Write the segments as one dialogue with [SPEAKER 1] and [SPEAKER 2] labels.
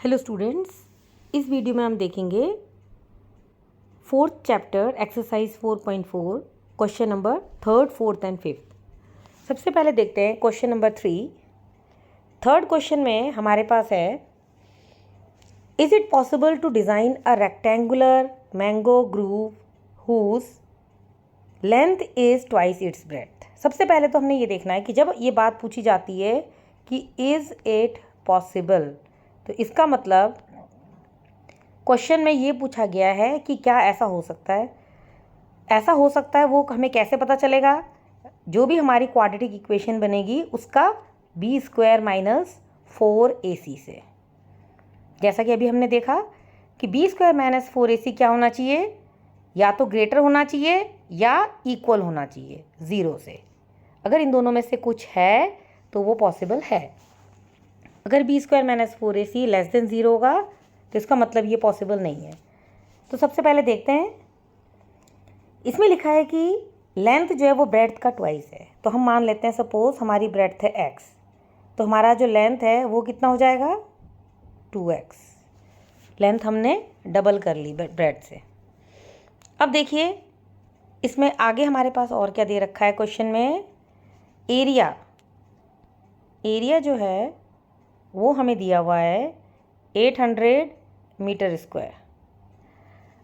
[SPEAKER 1] Hello students, इस video में हम देखेंगे fourth chapter exercise 4.4 question number 3rd, 4th and 5th। सबसे पहले देखते हैं क्वेश्चन नंबर 3। थर्ड क्वेश्चन में हमारे पास है, is it possible to design a rectangular mango grove whose length is twice its breadth. सबसे पहले तो हमने ये देखना है कि जब ये बात पूछी जाती है कि इज़ इट पॉसिबल, तो इसका मतलब क्वेश्चन में ये पूछा गया है कि क्या ऐसा हो सकता है। ऐसा हो सकता है वो हमें कैसे पता चलेगा? जो भी हमारी क्वाड्रेटिक इक्वेशन बनेगी उसका b² - 4ac से। जैसा कि अभी हमने देखा कि b² - 4ac क्या होना चाहिए, या तो ग्रेटर होना चाहिए या इक्वल होना चाहिए 0 से। अगर इन दोनों में से कुछ है तो वो पॉसिबल है। अगर b² - 4ac लेस देन 0 होगा तो इसका मतलब ये पॉसिबल नहीं है। तो सबसे पहले देखते हैं, इसमें लिखा है कि लेंथ जो है वो ब्रेड्थ का ट्वाइस है। तो हम मान लेते हैं सपोज हमारी ब्रेड्थ है x, तो हमारा जो लेंथ है वो कितना हो जाएगा 2x। लेंथ हमने डबल कर ली ब्रेड्थ से। अब देखिए इसमें आगे हमारे पास और क्या दे रखा है क्वेश्चन में, एरिया जो है वो हमें दिया हुआ है 800 मीटर स्क्वायर।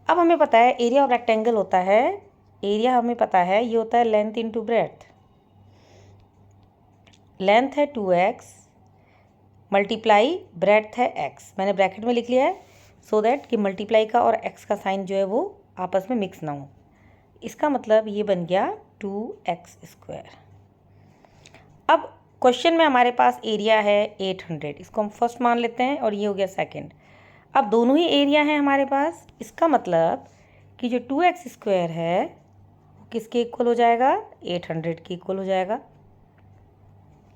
[SPEAKER 1] अब हमें पता है एरिया ऑफ रेक्टेंगल होता है, एरिया हमें पता है ये होता है लेंथ इंटू ब्रेड्थ। लेंथ है 2x मल्टीप्लाई ब्रेड्थ है x। मैंने ब्रैकेट में लिख लिया है सो दैट कि मल्टीप्लाई का और x का साइन जो है वो आपस में मिक्स ना हो। इसका मतलब ये बन गया 2x²। अब क्वेश्चन में हमारे पास एरिया है 800, इसको हम फर्स्ट मान लेते हैं और ये हो गया सेकंड। अब दोनों ही एरिया हैं हमारे पास, इसका मतलब कि जो 2x² है वो किसके इक्वल हो जाएगा, 800 के इक्वल हो जाएगा,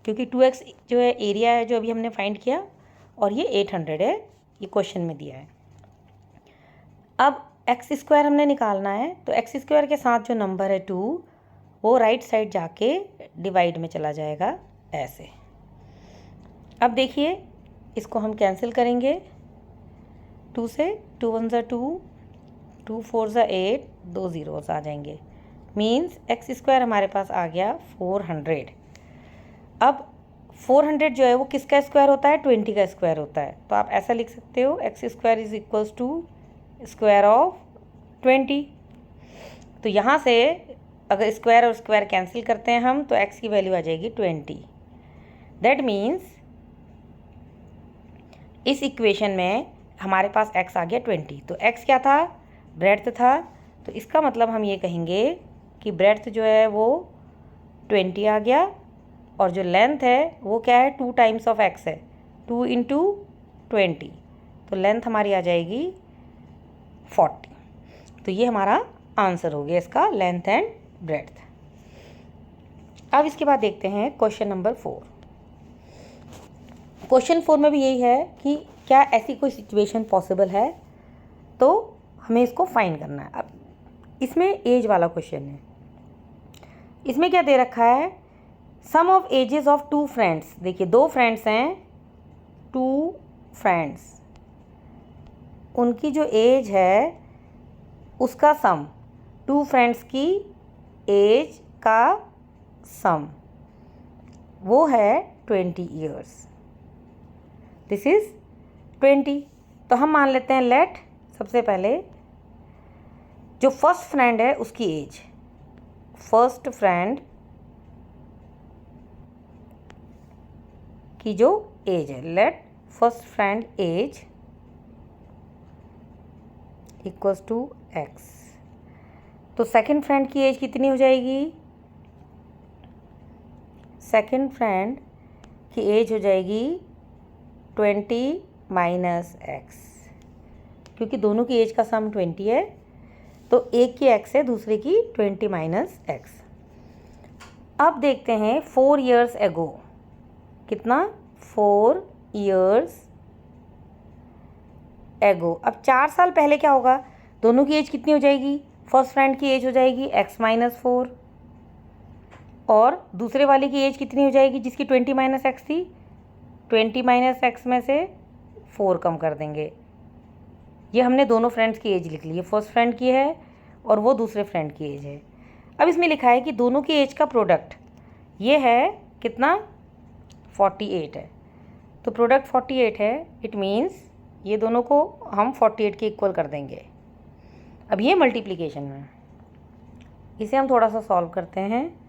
[SPEAKER 1] क्योंकि 2x जो है एरिया है जो अभी हमने फाइंड किया और ये 800 है, ये क्वेश्चन में दिया है। अब x² हमने निकालना है, तो x² के साथ जो नंबर है 2 वो राइट साइड जाके डिवाइड में चला जाएगा ऐसे। अब देखिए इसको हम कैंसिल करेंगे 2 से, 2 1 = 2, 2 4 = 8, 2 zeros आ जाएंगे। मीन्स x² हमारे पास आ गया 400। अब 400 जो है वो किसका स्क्वायर होता है, 20 का स्क्वायर होता है। तो आप ऐसा लिख सकते हो x² = स्क्वायर ऑफ 20। तो यहाँ से अगर स्क्वायर और स्क्वायर कैंसिल करते हैं हम तो x की वैल्यू आ जाएगी 20। दैट मीन्स इस इक्वेशन में हमारे पास x आ गया 20। तो x क्या था, ब्रेड्थ था। तो इसका मतलब हम ये कहेंगे कि ब्रेड्थ जो है वो 20 आ गया और जो लेंथ है वो क्या है, 2 टाइम्स ऑफ x है, 2 × 20। तो लेंथ हमारी आ जाएगी 40। तो ये हमारा आंसर हो गया इसका, लेंथ एंड ब्रेड्थ। अब इसके बाद देखते हैं क्वेश्चन नंबर 4। क्वेश्चन 4 में भी यही है कि क्या ऐसी कोई सिचुएशन पॉसिबल है, तो हमें इसको फाइंड करना है। अब इसमें एज वाला क्वेश्चन है। इसमें क्या दे रखा है, सम ऑफ एजेस ऑफ 2 फ्रेंड्स। देखिए 2 फ्रेंड्स हैं, 2 फ्रेंड्स, उनकी जो एज है उसका सम, 2 फ्रेंड्स की एज का सम वो है 20 ईयर्स। This is 20। तो हम मान लेते हैं लेट, सबसे पहले जो फर्स्ट फ्रेंड है उसकी एज, फर्स्ट फ्रेंड की जो एज है, let first friend age = x। तो सेकंड फ्रेंड की एज कितनी हो जाएगी, सेकंड फ्रेंड की एज हो जाएगी 20 - x, क्योंकि दोनों की एज का सम 20 है। तो एक की x है, दूसरे की 20 - x। अब देखते हैं 4 years ago, कितना, 4 years ago। अब 4 साल पहले क्या होगा, दोनों की एज कितनी हो जाएगी, फर्स्ट फ्रेंड की एज हो जाएगी x - 4 और दूसरे वाले की एज कितनी हो जाएगी जिसकी 20 - x थी, 20 - x में से 4 कम कर देंगे। ये हमने दोनों फ्रेंड्स की एज लिख ली है, फर्स्ट फ्रेंड की है और वो दूसरे फ्रेंड की एज है। अब इसमें लिखा है कि दोनों की एज का प्रोडक्ट ये है कितना, 48 है। तो प्रोडक्ट 48 है, इट मीन्स ये दोनों को हम 48 के इक्वल कर देंगे। अब ये मल्टीप्लिकेशन में, इसे हम थोड़ा सा सॉल्व करते हैं।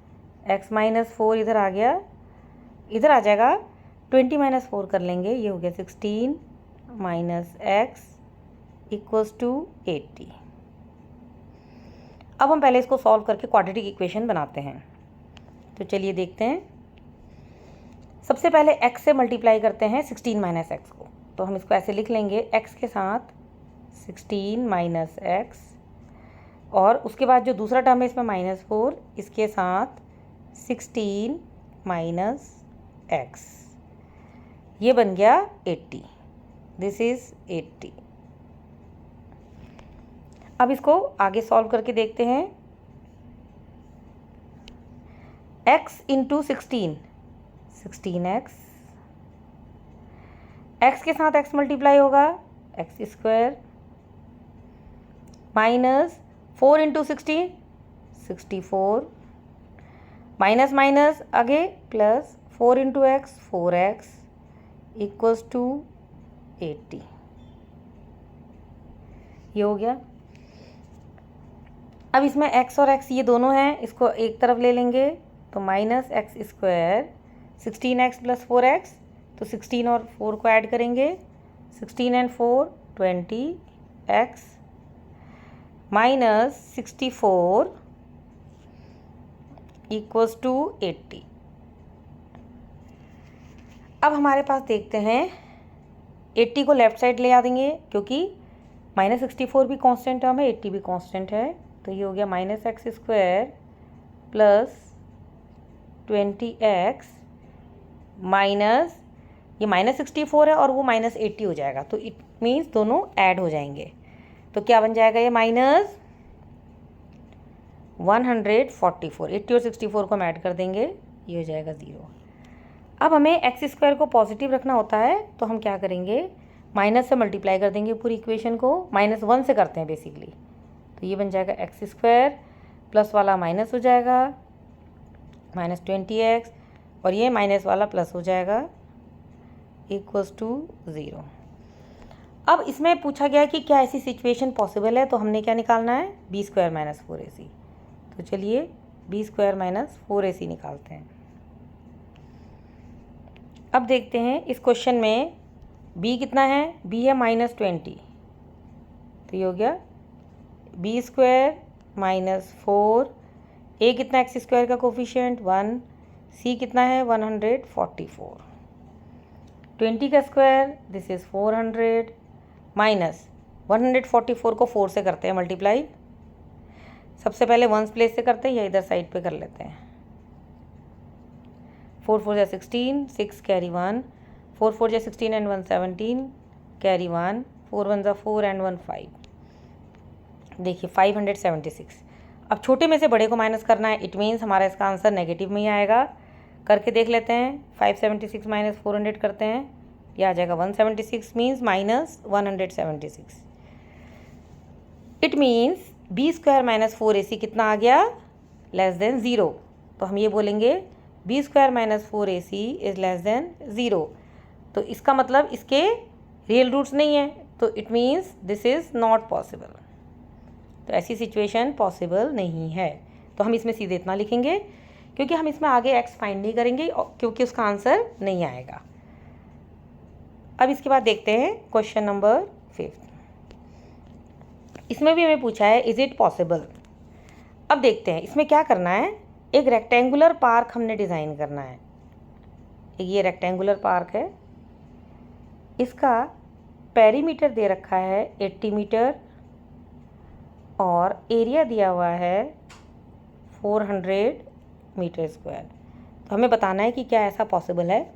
[SPEAKER 1] x - 4 इधर आ गया, इधर आ जाएगा 20 - 4 कर लेंगे, ये हो गया 16 - x = 80। अब हम पहले इसको सॉल्व करके क्वाड्रेटिक इक्वेशन बनाते हैं। तो चलिए देखते हैं। सबसे पहले x से मल्टीप्लाई करते हैं 16 - x को, तो हम इसको ऐसे लिख लेंगे, x के साथ 16 - x, और उसके बाद जो दूसरा टर्म है इसमें -4, इसके साथ 16 - x, ये बन गया 80। This is 80। अब इसको आगे सॉल्व करके देखते हैं। x × 16, 16x, x के साथ x मल्टीप्लाई होगा, x² माइनस 4 × 16, 64, माइनस माइनस आगे प्लस 4 × x, 4x = 80। ये हो गया। अब इसमें x और x ये दोनों हैं, इसको एक तरफ ले लेंगे, तो -x², 16x + 4x, तो 16 और 4 को ऐड करेंगे, 16 and 4 20x -64 = 80। अब हमारे पास देखते हैं 80 को लेफ़्ट साइड ले आ देंगे, क्योंकि -64 भी कांस्टेंट टर्म है, 80 भी कांस्टेंट है, तो ये हो गया -x² + 20x माइनस ये -64 है और वो -80 हो जाएगा, तो इट मीन्स दोनों ऐड हो जाएंगे। तो क्या बन जाएगा, ये -144, 80 और 64 को हम ऐड कर देंगे, ये हो जाएगा 0। अब हमें x² को पॉजिटिव रखना होता है, तो हम क्या करेंगे, माइनस से मल्टीप्लाई कर देंगे पूरी इक्वेशन को, -1 से करते हैं बेसिकली, तो ये बन जाएगा x² प्लस वाला माइनस हो जाएगा -20x, और ये माइनस वाला प्लस हो जाएगा = 0। अब इसमें पूछा गया कि क्या ऐसी सिचुएशन पॉसिबल है, तो हमने क्या निकालना है, b² - 4ac। तो चलिए b² - 4ac निकालते हैं। अब देखते हैं इस क्वेश्चन में b कितना है, b है -20, तो ये हो गया b² - 4, a कितना x² का कोफिशिएंट 1, c कितना है 144, 20 का स्क्वायर दिस इज़ 400 माइनस 144 को 4 से करते हैं मल्टीप्लाई। सबसे पहले वंस प्लेस से करते हैं या इधर साइड पे कर लेते हैं। 4 4 जा 16, 6 कैरी 1, 4 4 जा 16 and 1 17, कैरी 1, 4 1 जा 4 and 1 5। देखिए 576। अब छोटे में से बड़े को माइनस करना है, इट मीन्स हमारा इसका आंसर नेगेटिव में ही आएगा। करके देख लेते हैं, 576 - 400 करते हैं, यह आ जाएगा 176 means -176। It means b² - 4ac कितना आ गया, <0। तो हम ये बोलेंगे b² - 4ac > 0। तो इसका मतलब इसके रियल रूट्स नहीं है, तो it means this is not possible. तो ऐसी सिचुएशन पॉसिबल नहीं है, तो हम इसमें सीधे इतना लिखेंगे, क्योंकि हम इसमें आगे x फाइंड नहीं करेंगे, क्योंकि उसका आंसर नहीं आएगा। अब इसके बाद देखते हैं क्वेश्चन नंबर 5। इसमें भी हमें पूछा है इज़ इट पॉसिबल। अब देखते हैं इसमें क्या करना है। एक रेक्टेंगुलर पार्क हमने डिज़ाइन करना है। ये रेक्टेंगुलर पार्क है, इसका पेरीमीटर दे रखा है 80 मीटर और एरिया दिया हुआ है 400 मीटर स्क्वायर। तो हमें बताना है कि क्या ऐसा पॉसिबल है।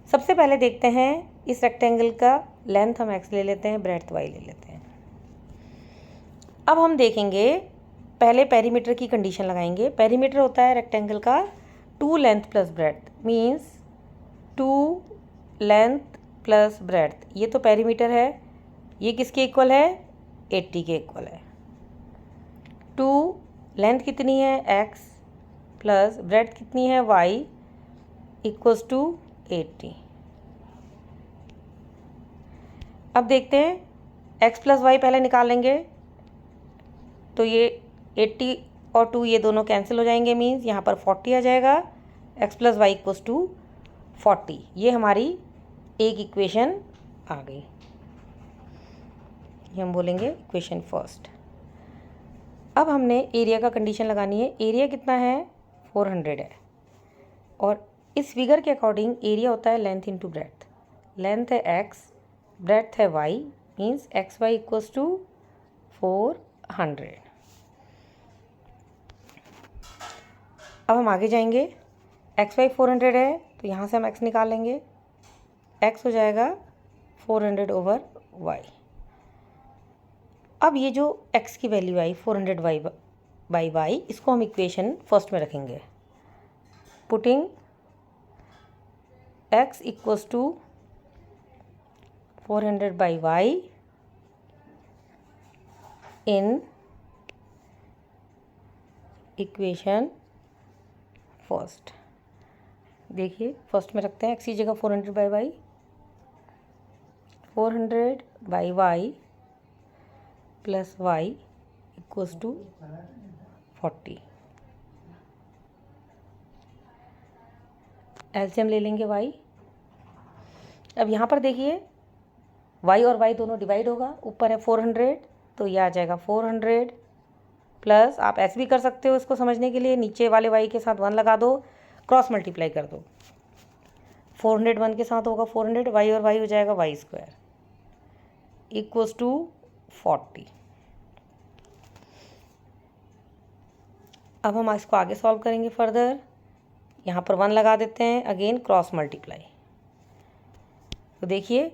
[SPEAKER 1] सबसे पहले देखते हैं इस रेक्टेंगल का लेंथ हम x ले लेते हैं, ब्रेड्थ y ले लेते हैं। अब हम देखेंगे, पहले पेरीमीटर की कंडीशन लगाएंगे। पेरीमीटर होता है रेक्टेंगल का 2 length plus breadth, means 2 length plus breadth, ये तो पेरीमीटर है, ये किसके इक्वल है, 80 के इक्वल है। 2 लेंथ कितनी है, x प्लस ब्रेड्थ कितनी है, y इक्वल्स टू 80। अब देखते हैं x प्लस वाई पहले निकालेंगे, तो ये 80 और 2 ये दोनों कैंसिल हो जाएंगे, मीन्स यहाँ पर 40 आ जाएगा, x plus y equals to 40। ये हमारी एक इक्वेशन आ गई, ये हम बोलेंगे इक्वेशन फर्स्ट। अब हमने एरिया का कंडीशन लगानी है। एरिया कितना है, 400 है, और इस फिगर के अकॉर्डिंग एरिया होता है लेंथ इंटू ब्रेड्थ। लेंथ है x, ब्रेड्थ है y, means x y equals to 400। अब हम आगे जाएंगे, एक्स वाई 400 है, तो यहाँ से हम x निकालेंगे, x हो जाएगा 400 ओवर y। अब ये जो x की वैल्यू आई 400 बाई y, इसको हम इक्वेशन फर्स्ट में रखेंगे। Putting x equals to 400 by y in equation first. देखिए फर्स्ट में रखते हैं, x की जगह 400 by y, 400 by y plus y equals to 40। LCM ले लेंगे y। अब यहाँ पर देखिए y और y दोनों डिवाइड होगा, ऊपर है 400, तो ये आ जाएगा 400 प्लस, आप ऐसे भी कर सकते हो इसको समझने के लिए, नीचे वाले y के साथ 1 लगा दो, क्रॉस मल्टीप्लाई कर दो, 400 1 के साथ होगा 400, y और y हो जाएगा वाई स्क्वायर इक्वल्स टू 40। अब हम इसको आगे सॉल्व करेंगे फर्दर, यहाँ पर 1 लगा देते हैं, अगेन क्रॉस मल्टीप्लाई। तो देखिए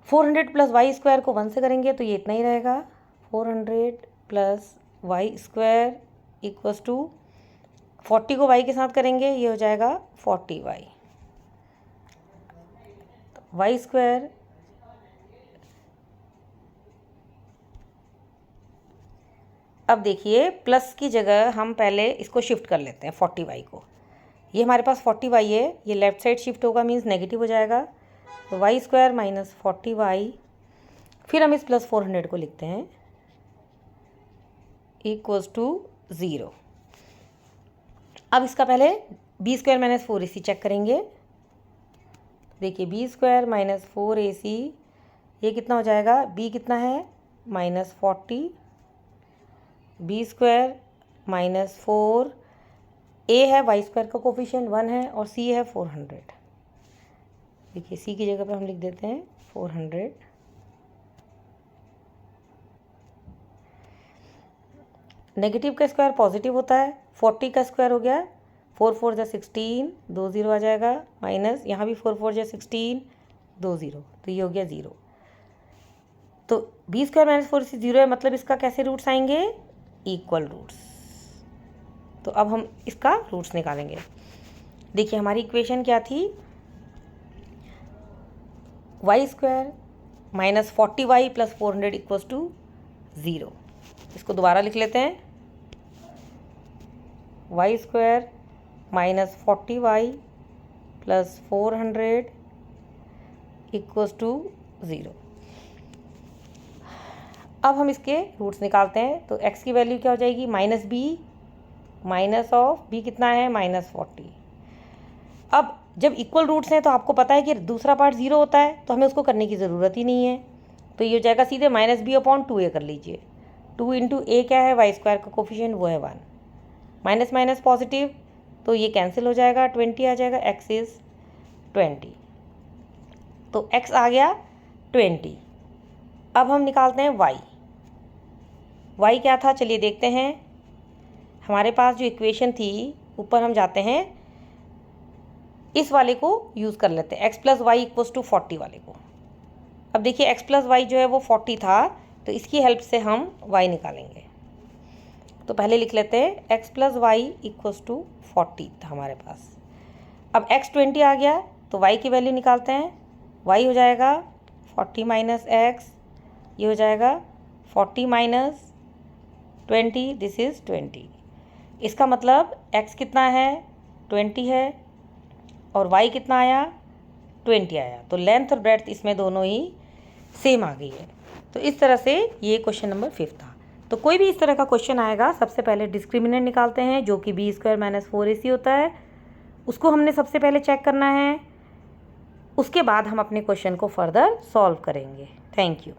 [SPEAKER 1] 400 प्लस वाई स्क्वायर को 1 से करेंगे तो ये इतना ही रहेगा, 400 plus y square equals to 40 को y के साथ करेंगे, ये हो जाएगा 40y। वाई स्क्वायर अब देखिए प्लस की जगह हम पहले इसको शिफ्ट कर लेते हैं 40y को। ये हमारे पास 40y है, ये लेफ्ट साइड शिफ्ट होगा, मीन्स नेगेटिव हो जाएगा, तो वाई स्क्वायर माइनस 40y। फिर हम इस प्लस 400 को लिखते हैं इक्वल्स टू 0। अब इसका पहले B square minus 4ac check करेंगे। देखिए बी स्क्वायर माइनस 4ac, ये कितना हो जाएगा, b कितना है minus 40, b square minus 4, a है वाई स्क्वायर का कोफिशिएंट 1 है, और c है 400। देखिए c की जगह पर हम लिख देते हैं 400। नेगेटिव का स्क्वायर पॉजिटिव होता है, 40 का स्क्वायर हो गया 4 4 जा 16, 2 0 आ जाएगा, माइनस यहाँ भी 4 4 जा 16, 2 0, तो ये हो गया 0। तो बी स्क्वायर माइनस 4ac 0 है, मतलब इसका कैसे रूट्स आएंगे, इक्वल रूट्स। तो अब हम इसका रूट्स निकालेंगे। देखिए हमारी इक्वेशन क्या थी, y square minus 40y plus 400 equals to 0। इसको दोबारा लिख लेते हैं, y square minus 40y plus 400 equals to 0। अब हम इसके रूट्स निकालते हैं, तो x की वैल्यू क्या हो जाएगी, minus b, minus of b कितना है माइनस 40। अब जब इक्वल रूट्स हैं तो आपको पता है कि दूसरा पार्ट 0 होता है, तो हमें उसको करने की ज़रूरत ही नहीं है, तो ये हो जाएगा सीधे माइनस बी अपॉन 2a कर लीजिए। 2 इंटू ए क्या है, वाई स्क्वायर का कोफिशिएंट वो है 1, माइनस माइनस पॉजिटिव, तो ये कैंसिल हो जाएगा, 20 आ जाएगा, x इज़ 20, तो x आ गया 20। अब हम निकालते हैं y क्या था, चलिए देखते हैं। हमारे पास जो इक्वेशन थी, ऊपर हम जाते हैं, इस वाले को यूज़ कर लेते हैं, x plus y equals to 40 वाले को। अब देखिए x प्लस वाई जो है वो 40 था, तो इसकी हेल्प से हम y निकालेंगे। तो पहले लिख लेते हैं x plus y equals to 40 था हमारे पास। अब x 20 आ गया, तो y की वैल्यू निकालते हैं, y हो जाएगा 40 माइनस एक्स, ये हो जाएगा 40 माइनस 20, दिस इज़ 20। इसका मतलब x कितना है 20 है और y कितना आया 20 आया, तो लेंथ और ब्रेड्थ इसमें दोनों ही सेम आ गई है। तो इस तरह से ये क्वेश्चन नंबर 5 था। तो कोई भी इस तरह का क्वेश्चन आएगा, सबसे पहले डिस्क्रिमिनेंट निकालते हैं जो कि b² माइनस 4ac होता है, उसको हमने सबसे पहले चेक करना है। उसके बाद हम अपने क्वेश्चन को फर्दर सॉल्व करेंगे। Thank you.